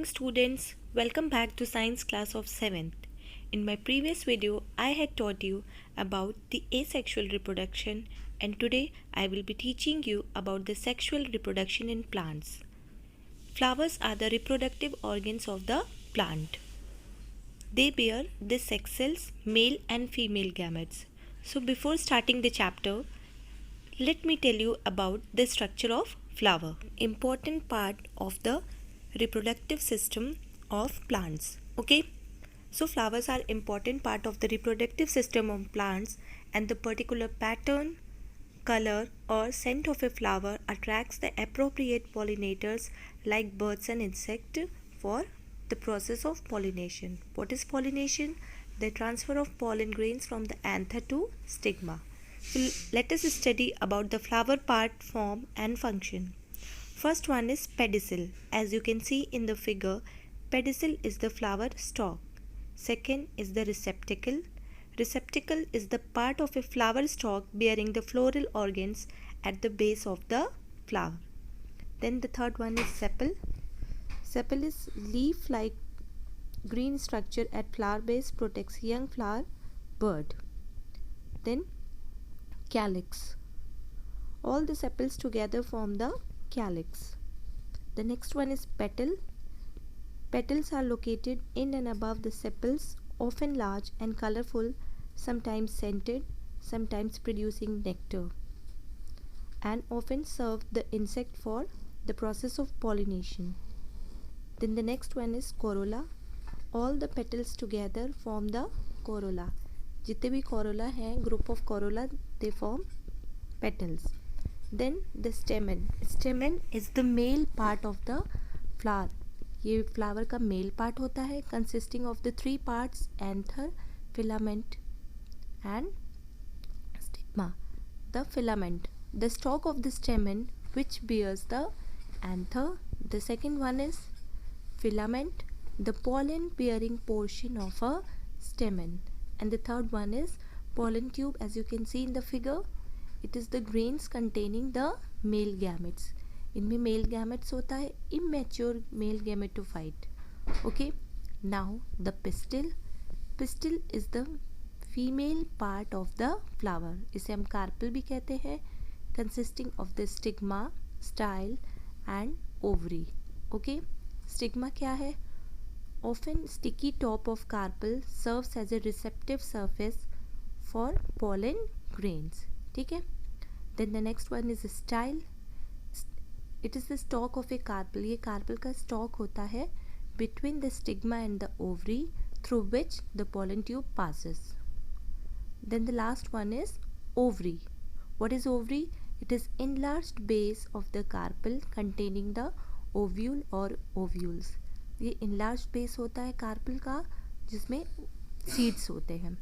students, welcome back to science class of 7th. In my previous video, I had taught you about the asexual reproduction and today I will be teaching you about the sexual reproduction in plants. Flowers are the reproductive organs of the plant. They bear the sex cells, male and female gametes. So before starting the chapter, let me tell you about the structure of flower, important part of the reproductive system of plants. Okay, so flowers are important part of the reproductive system of plants, and the particular pattern, color or scent of a flower attracts the appropriate pollinators like birds and insects for the process of pollination. What is pollination? The transfer of pollen grains from the anther to stigma. So let us study about the flower part, form and function. First one is pedicel. As you can see in the figure, pedicel is the flower stalk. Second is the receptacle. Receptacle is the part of a flower stalk bearing the floral organs at the base of the flower. Then the third one is sepal. Sepal is leaf-like green structure at flower base, protects young flower bud. Then calyx. All the sepals together form the calyx. The next one is petal. Petals are located in and above the sepals, often large and colorful, sometimes scented, sometimes producing nectar, and often serve the insect for the process of pollination. Then the next one is corolla. All the petals together form the corolla. जितने भी corolla हैं, group of corolla, they form petals. Then the stamen. Stamen is the male part of the flower. ये flower का male part होता है, consisting of the three parts: anther, filament and stigma. The filament, the stalk of the stamen which bears the anther. The second one is filament, the pollen bearing portion of a stamen. And the third one is pollen tube. As you can see in the figure, it is the grains containing the male gametes. इनमें male gametes होता है, immature male gametophyte. Okay, now the pistil. Pistil is the female part of the flower. इसे हम carpel भी कहते हैं, consisting of the stigma, style and ovary. Okay, stigma क्या है? Often sticky top of carpel serves as a receptive surface for pollen grains. ठीक है? Then the next one is style. It is the stalk of a carpel. ये carpel का stalk होता है between the stigma and the ovary through which the pollen tube passes. Then the last one is ovary. What is ovary? It is enlarged base of the carpel containing the ovule or ovules. ये enlarged base होता है carpel का जिसमें seeds होते हैं.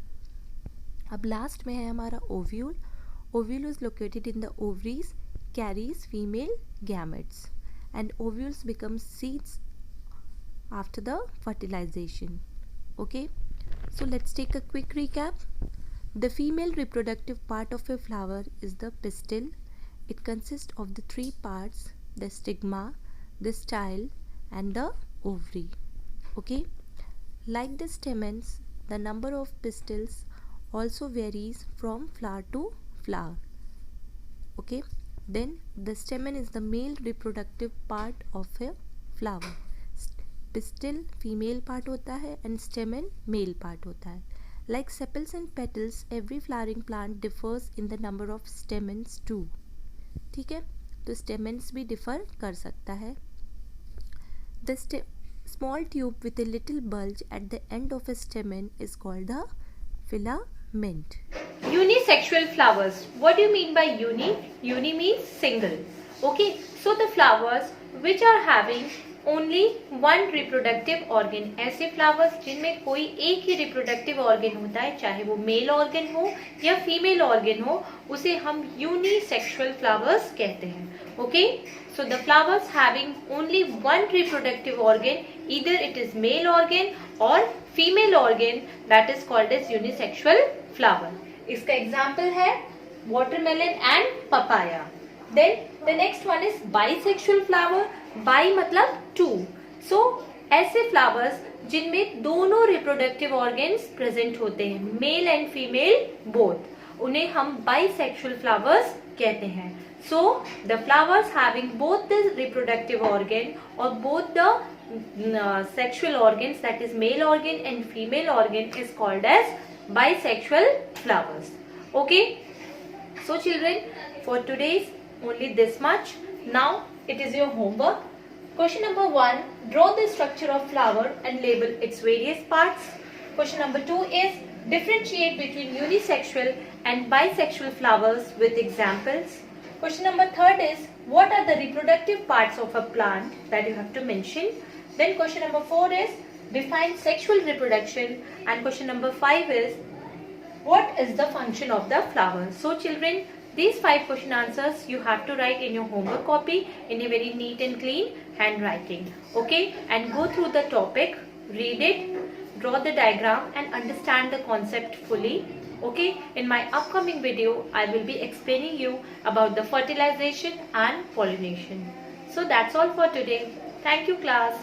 अब last में है हमारा ovule. Ovule is located in the ovaries, carries female gametes, and ovules become seeds after the fertilization. Okay, so let's take a quick recap. The female reproductive part of a flower is the pistil. It consists of the three parts: the stigma, the style and the ovary. Okay, like the stamens, the number of pistils also varies from flower to flower. Okay, then the stamen is the male reproductive part of a flower. Pistil female part होता है and stamen male part होता है. Like sepals and petals, every flowering plant differs in the number of stamens too. ठीक है, तो stamens भी differ कर सकता है. The small tube with a little bulge at the end of a stamen is called the filament. Unisexual flowers. What do you mean by uni? Uni means single. Okay, so the flowers which are having only one reproductive organ. ऐसे flowers जिनमें कोई एक ही reproductive organ होता है, चाहे वो male organ हो या female organ हो, उसे हम unisexual flowers कहते हैं. Okay, so the flowers having only one reproductive organ, either it is male organ or female organ, that is called as unisexual flower. इसका example है watermelon and papaya. Then the next one is bisexual flower. Bi मतलब two. So ऐसे flowers जिनमें दोनों reproductive organs present होते हैं, male and female both, उन्हें हम बाइसेक्सुअल फ्लावर्स कहते हैं. So the flowers having both the reproductive organ or both the sexual organs, that is male organ and female organ, is called as bisexual flowers. Okay, so children, for today's only this much. Now it is your homework. Question number 1, draw the structure of flower and label its various parts. Question number 2 is differentiate between unisexual and bisexual flowers with examples. Question number 3 is what are the reproductive parts of a plant that you have to mention. Then question number 4 is define sexual reproduction, and question number 5 is what is the function of the flower. So children, these 5 question answers you have to write in your homework copy in a very neat and clean handwriting. Okay, and go through the topic, read it, draw the diagram and understand the concept fully. Okay, in my upcoming video I will be explaining you about the fertilization and pollination. So that's all for today. Thank you class.